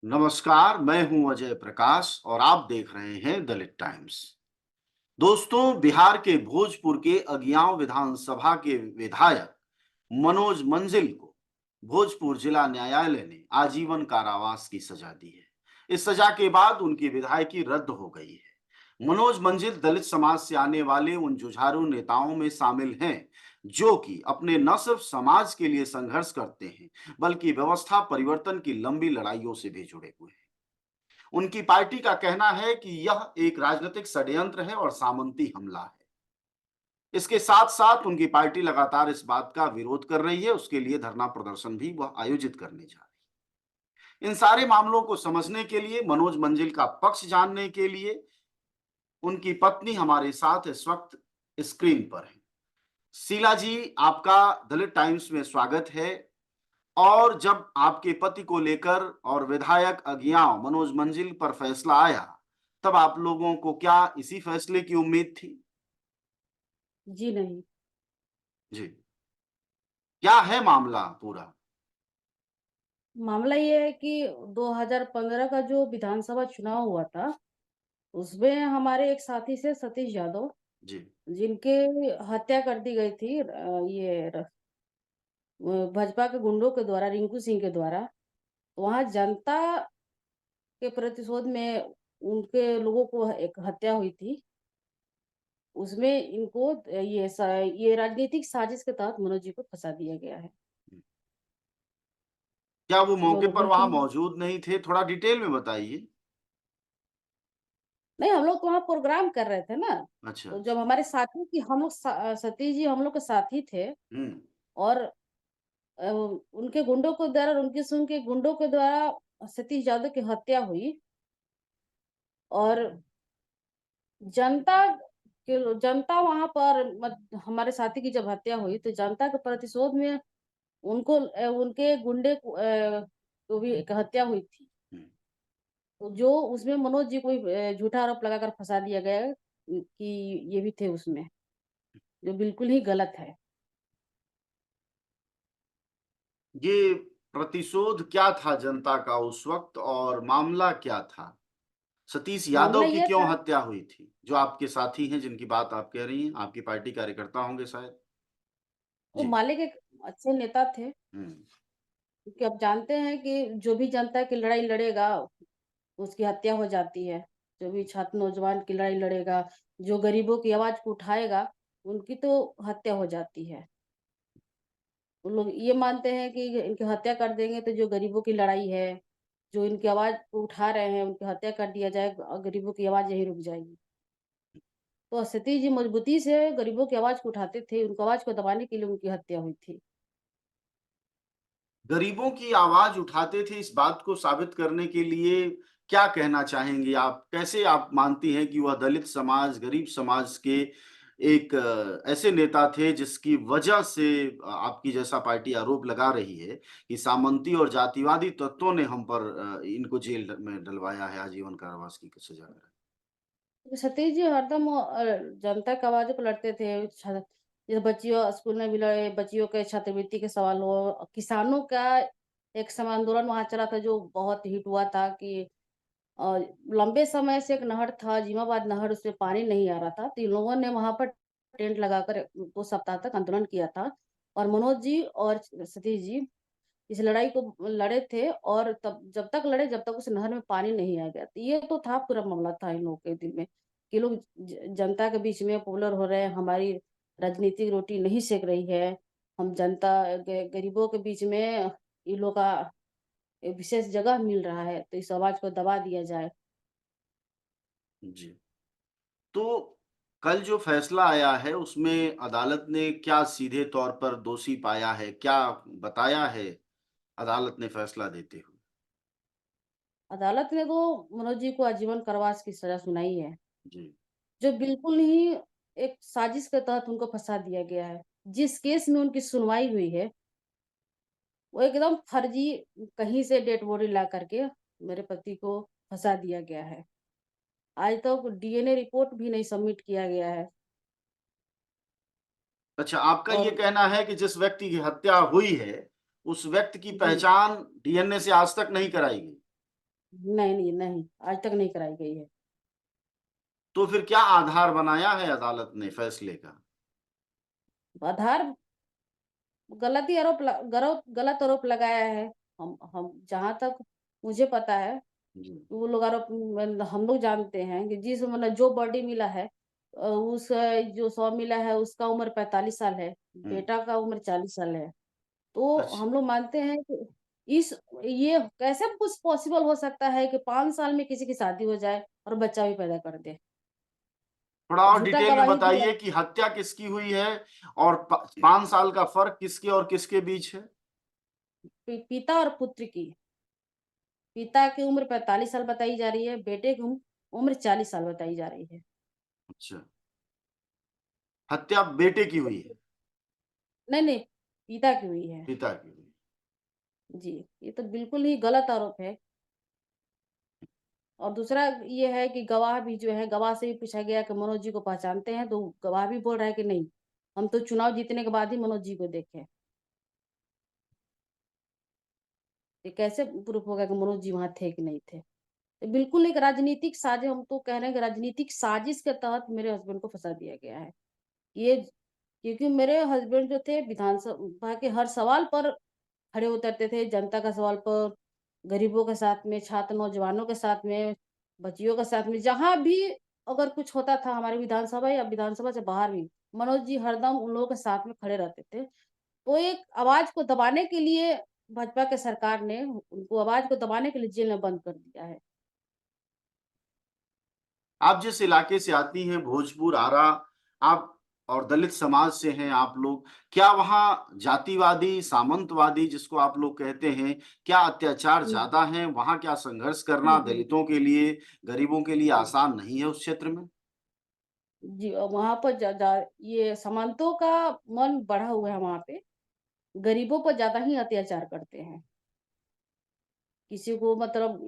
नमस्कार, मैं हूं अजय प्रकाश और आप देख रहे हैं दलित टाइम्स। दोस्तों, बिहार के भोजपुर के अगिआंव विधानसभा के विधायक मनोज मंजिल को भोजपुर जिला न्यायालय ने आजीवन कारावास की सजा दी है। इस सजा के बाद उनकी विधायकी रद्द हो गई है। मनोज मंजिल दलित समाज से आने वाले उन जुझारू नेताओं में शामिल हैं जो कि अपने न सिर्फ समाज के लिए संघर्ष करते हैं, बल्कि व्यवस्था परिवर्तन की लंबी लड़ाइयों से भी जुड़े हुए हैं। उनकी पार्टी का कहना है कि यह एक राजनीतिक षड्यंत्र है और सामंती हमला है। इसके साथ-साथ उनकी पार्टी लगातार इस बात का विरोध कर रही है, उसके लिए धरना प्रदर्शन भी वह आयोजित करने जा रही है। इन सारे मामलों को समझने के लिए, मनोज मंजिल का पक्ष जानने के लिए, उनकी पत्नी हमारे साथ इस वक्त स्क्रीन पर है। शीला जी, आपका दलित टाइम्स में स्वागत है। और जब आपके पति को लेकर और विधायक अगिआंव मनोज मंजिल पर फैसला आया, तब आप लोगों को क्या इसी फैसले की उम्मीद थी? जी नहीं। जी। क्या है मामला पूरा? मामला ये है कि 2015 का जो विधानसभा चुनाव हुआ था, उसमें हमारे एक साथी से सतीश यादव, जी। जिनके हत्या कर दी गई थी भाजपा के गुंडों के द्वारा, रिंकू सिंह के द्वारा। वहाँ जनता के प्रतिशोध में उनके लोगों को एक हत्या हुई थी। उसमें इनको ये राजनीतिक साजिश के तहत मनोज जी को फँसा दिया गया है, क्या वो जो मौके पर वहाँ बिल्कुल मौजूद नहीं थे? थोड़ा डिटेल में बताइए। नहीं, हम लोग तो वहाँ प्रोग्राम कर रहे थे ना, अच्छा। तो जब हमारे साथी की सतीश जी हम लोग के साथी थे हुँ। और उनके गुंडों के द्वारा उनके संग के गुंडों के द्वारा सतीश यादव की हत्या हुई और जनता जनता वहाँ पर हमारे साथी की जब हत्या हुई तो जनता के प्रतिशोध में उनके गुंडे को भी एक हत्या हुई थी। हुँ। तो जो उसमें मनोज जी को भी झूठा आरोप लगाकर फँसा दिया गया है कि ये भी थे उसमें, जो बिल्कुल ही गलत है। ये प्रतिशोध क्या था जनता का उस वक़्त और मामला क्या था? सतीश यादव मामला की ये क्यों था, हत्या हुई थी? जो आपके साथी हैं जिनकी बात आप कह रही हैं, आपकी पार्टी कार्यकर्ता होंगे शायद? वो जी। माले के अच्छे नेता थे, हुँ। क्योंकि आप जानते हैं कि जो भी जनता की लड़ाई लड़ेगा, उसकी हत्या हो जाती है। जो भी छात्र नौजवान की लड़ाई लड़ेगा, जो गरीबों की आवाज़ को उठाएगा, उनकी तो हत्या हो जाती है। वो लोग ये मानते हैं कि इनकी हत्या कर देंगे तो जो गरीबों की लड़ाई है, जो इनकी आवाज़ को उठा रहे हैं, उनकी हत्या कर दिया जाए और गरीबों की आवाज़ यहीं रुक जाएगी। तो सतीश जी मजबूती से गरीबों की आवाज़ को उठाते थे, उनकी आवाज़ को दबाने के लिए उनकी हत्या हुई थी। गरीबों की आवाज़ उठाते थे, इस बात को साबित करने के लिए क्या कहना चाहेंगी आप? कैसे आप मानती हैं कि वह दलित समाज, गरीब समाज के एक ऐसे नेता थे जिसकी वजह से आपकी जैसा पार्टी आरोप लगा रही है कि सामंती और जातिवादी तत्वों ने हम पर इनको जेल में डलवाया है, आजीवन कारावास की सजा कराई। सतीश जी हरदम जनता की आवाज़ों को लड़ते थे। जैसे बच्चियों स्कूल में भी लड़े, बच्चियों के छात्रवृत्ति के सवाल हो, किसानों का एक सम आंदोलन वहाँ चला था जो बहुत हिट हुआ था कि अ, लंबे समय से एक नहर था, जिमाबाद नहर, उसमें पानी नहीं आ रहा था। तो इन लोगों ने वहाँ पर टेंट लगाकर 2 सप्ताह तक आंदोलन किया था और मनोज जी और सतीश जी इस लड़ाई को लड़े थे और तब जब तक लड़े जब तक उस नहर में पानी नहीं आ गया। तो ये तो था पूरा मामला था इन लोगों के दिल में कि लोग जनता के बीच में पॉपुलर हो रहे हैं, हमारी राजनीतिक रोटी नहीं सेक रही है। हम जनता गरीबों के बीच में इन लोग का एक विशेष जगह मिल रहा है, तो इस आवाज़ को दबा दिया जाए। जी। तो कल जो फैसला आया है उसमें अदालत ने क्या सीधे तौर पर दोषी पाया है? क्या बताया है अदालत ने फैसला देते हुए? अदालत ने तो मनोज जी को आजीवन कारावास की सज़ा सुनाई है, जी। जो बिल्कुल ही एक साजिश के तहत उनको फँसा दिया गया है। जिस केस में उनकी सुनवाई हुई है वो एकदम फर्जी, कहीं से डेड बॉडी ला करके मेरे पति को फँसा दिया गया है। आज तक डीएनए रिपोर्ट भी नहीं सबमिट किया गया है अच्छा, आपका ये और कहना है कि जिस व्यक्ति की हत्या हुई है, उस व्यक्ति की जी, पहचान डीएनए से आज तक नहीं कराई गई? नहीं, नहीं, नहीं, आज तक नहीं कराई गई है। तो फिर क्या आधार बनाया है अदालत ने फैसले का? आधार गलत ही आरोप ल गरौत गलत आरोप लगाया है। हम जहाँ तक मुझे पता है, जी। वो लोग आरोप हम लोग जानते हैं कि जिस मतलब जो बॉडी मिला है उस जो शव मिला है उसका उम्र 45 साल है, हुँ। बेटा का उम्र 40 साल है। तो अच्छा, हम लोग मानते हैं कि इस ये कैसे कुछ पॉसिबल हो सकता है कि 5 साल में किसी की शादी हो जाए और बच्चा भी पैदा कर दे। थोड़ा और और झूठा डिटेल में गवाही दिया बताइए कि हत्या किसकी हुई है और 5 साल का फ़र्क किसके और किसके बीच है? पिता और पुत्र की। पिता की उम्र 45 साल बताई जा रही है, बेटे की उम्र 40 साल बताई जा रही है। अच्छा, हत्या बेटे की हुई है, नहीं, नहीं, पिता की हुई है। पिता की हुई। जी, ये तो बिल्कुल ही गलत आरोप है। और दूसरा ये है कि गवाह भी जो है, गवाह से भी पूछा गया कि मनोज जी को पहचानते हैं? तो गवाह भी बोल रहा है कि नहीं, हम तो चुनाव जीतने के बाद ही मनोज जी को देखे। ये कैसे प्रूफ होगा कि मनोज जी वहाँ थे कि नहीं थे? तो बिल्कुल एक राजनीतिक साजिश, हम तो कह रहे हैं कि राजनीतिक साजिश के तहत मेरे हस्बैंड को फँसा दिया गया है। ये क्योंकि मेरे हस्बैंड जो थे विधानसभा के हर सवाल पर खड़े उतरते थे, जनता का सवाल पर, गरीबों के साथ में, छात्र नौजवानों के साथ में, बच्चियों के साथ में, जहाँ भी अगर कुछ होता था हमारे विधानसभा या विधानसभा से बाहर भी, मनोज जी हरदम उन लोगों के साथ में खड़े रहते थे। तो एक आवाज़ को दबाने के लिए भाजपा के सरकार ने उनको आवाज़ को दबाने के लिए जेल में बंद कर दिया है। आप जिस इलाके से आती हैं भोजपुर, आरा, आप और दलित समाज से हैं आप लोग, क्या वहाँ जातिवादी, सामंतवादी जिसको आप लोग कहते हैं, क्या अत्याचार हुँ, ज़्यादा हैं? वहाँ क्या संघर्ष जी, करना जी, दलितों के लिए, गरीबों के लिए जी। आसान नहीं है उस क्षेत्र में? जी, वहाँ पर ज़्यादा ये सामंतों का मन बढ़ा हुआ है वहाँ पे, गरीबों पर ज़्यादा ही अत्याचार करते हैं। किसी को मतलब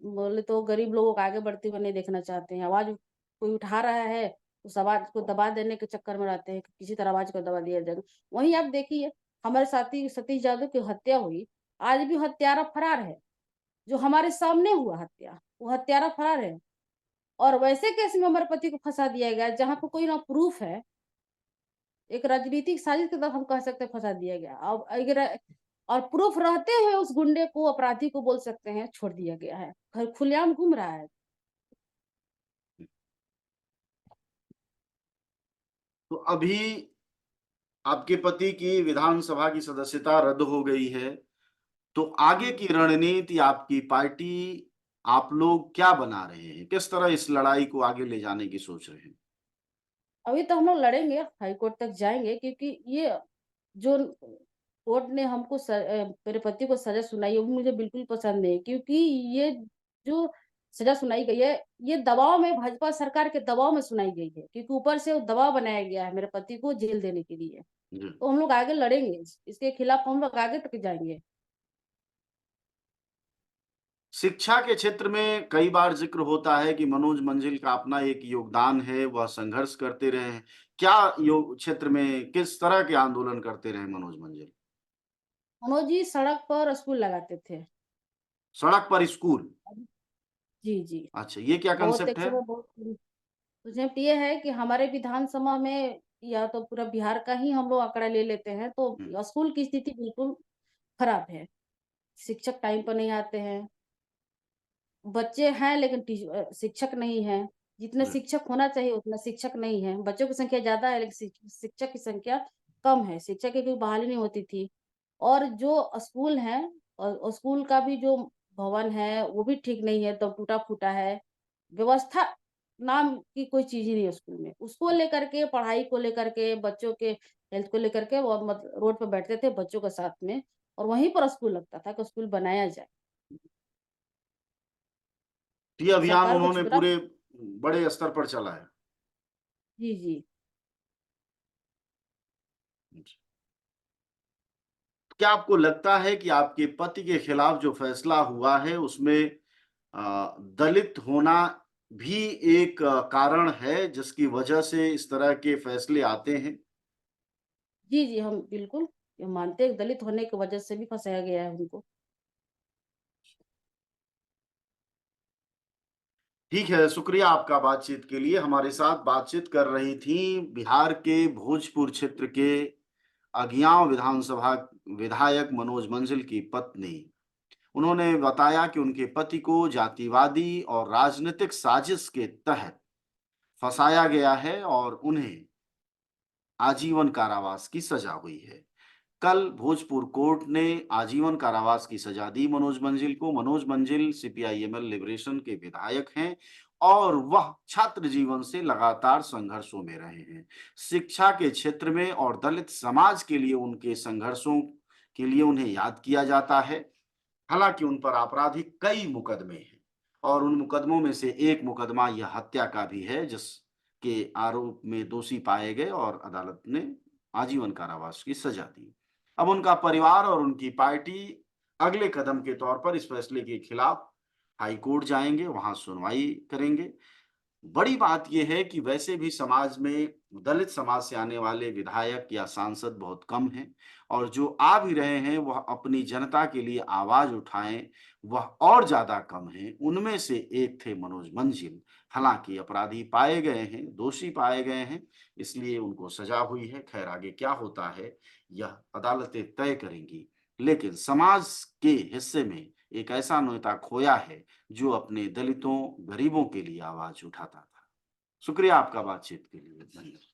बोले तो गरीब लोगों को आगे बढ़ते हुए नहीं देखना चाहते हैं। आवाज़ कोई उठा रहा है, उस आवाज़ को दबा देने के चक्कर में रहते हैं कि किसी तरह आवाज़ को दबा दिया जाए। वहीं आप देखिए, हमारे साथी सतीश यादव की हत्या हुई, आज भी हत्यारा फरार है। जो हमारे सामने हुआ हत्या, वो हत्यारा फरार है। और वैसे केस में हमारे पति को फँसा दिया गया जहाँ पे कोई ना प्रूफ है, एक राजनीतिक साजिश की तरफ हम कह सकते हैं फँसा दिया गया। अब अगर और प्रूफ रहते हुए उस गुंडे को, अपराधी को बोल सकते हैं छोड़ दिया गया है। खुलेआम घूम रहा है। तो अभी आपके पति की विधानसभा की सदस्यता रद्द हो गई है, तो आगे हुँ। की रणनीति आपकी पार्टी, आप लोग क्या बना रहे हैं? किस तरह इस लड़ाई को आगे ले जाने की सोच रहे हैं? अभी तो हम लोग लड़ेंगे, हाई कोर्ट तक जाएँगे क्योंकि ये जो कोर्ट ने हमको मेरे पति को सज़ा सुनाई है, वो मुझे बिल्कुल पसंद नहीं क्योंकि ये जो सज़ा सुनाई गई है, ये दबाव में भाजपा सरकार के दबाव में सुनाई गई है क्योंकि ऊपर से वो दबाव बनाया गया है मेरे पति को जेल देने के लिए। जी। तो हम लोग आगे लड़ेंगे, इसके खिलाफ हम लोग आगे तक जाएँगे। शिक्षा के क्षेत्र में कई बार ज़िक्र होता है कि मनोज मंजिल का अपना एक योगदान है, वह संघर्ष करते रहे हैं। क्या योग क्षेत्र में किस तरह के आंदोलन करते रहे मनोज मंजिल? मनोज जी सड़क पर स्कूल लगाते थे। सड़क पर स्कूल, जी, जी। अच्छा ये क्या बहुत कांसेप्ट एक है? समय बहुत प्रोजेक्ट ये है कि हमारे विधानसभा में या तो पूरा बिहार का ही हम लोग आंकड़ा ले लेते हैं, हुँ, तो स्कूल की स्थिति बिल्कुल खराब है। शिक्षक टाइम पर नहीं आते हैं, बच्चे हैं लेकिन शिक्षक नहीं हैं। जितने जी, शिक्षक होना चाहिए उतना शिक्षक नहीं है। बच्चों की संख्या ज़्यादा है लेकिन शिक्षक की संख्या कम है। शिक्षक की कोई बहाली नहीं होती थी। और जो स्कूल हैं स्कूल का भी जो भवन है वो भी ठीक नहीं है, तो टूटा-फूटा है। व्यवस्था नाम की कोई चीज़ ही नहीं है स्कूल में। उसको लेकर के, पढ़ाई को लेकर के, बच्चों के हेल्थ को लेकर के वो रोड पे बैठते थे बच्चों के साथ में और वहीं पर स्कूल लगता था कि स्कूल बनाया जाए। तो ये अभियान सरकार को उन्होंने चुतरा पूरे बड़े स्तर पर चलाया। जी, जी। जी। क्या आपको लगता है कि आपके पति के खिलाफ जो फैसला हुआ है उसमें दलित होना भी एक कारण है जिसकी वजह से इस तरह के फैसले आते हैं? जी, जी, हम बिल्कुल ये मानते हैं दलित होने की वजह से भी फँसाया गया है उनको। ठीक है, शुक्रिया आपका बातचीत के लिए। हमारे साथ बातचीत कर रही थीं बिहार के भोजपुर क्षेत्र के अगिआंव विधानसभा विधायक मनोज मंजिल की पत्नी। उन्होंने बताया कि उनके पति को जातिवादी और राजनीतिक साजिश के तहत फंसाया गया है और उन्हें आजीवन कारावास की सजा हुई है। कल भोजपुर कोर्ट ने आजीवन कारावास की सजा दी मनोज मंजिल को। मनोज मंजिल सीपीआई-एमएल लिबरेशन के विधायक हैं और वह छात्र जीवन से लगातार संघर्षों में रहे हैं। शिक्षा के क्षेत्र में और दलित समाज के लिए उनके संघर्षों के लिए उन्हें याद किया जाता है। हालांकि उन पर आपराधिक कई मुकदमे हैं और उन मुकदमों में से एक मुकदमा यह हत्या का भी है, जिसके आरोप में दोषी पाए गए और अदालत ने आजीवन कारावास की सजा दी। अब उनका परिवार और उनकी पार्टी अगले कदम के तौर पर इस फैसले के खिलाफ हाई कोर्ट जाएंगे, वहां सुनवाई करेंगे। बड़ी बात यह है कि वैसे भी समाज में दलित समाज से आने वाले विधायक या सांसद बहुत कम हैं और जो आ भी रहे हैं वह अपनी जनता के लिए आवाज उठाएं, वह और ज्यादा कम हैं। उनमें से एक थे मनोज मंजिल। हालांकि अपराधी पाए गए हैं, दोषी पाए गए हैं, इसलिए उनको सजा हुई है। खैर, आगे क्या होता है यह अदालतें तय करेंगी, लेकिन समाज के हिस्से में एक ऐसा नेता खोया है जो अपने दलितों, गरीबों के लिए आवाज उठाता था। शुक्रिया आपका बातचीत के लिए। धन्यवाद।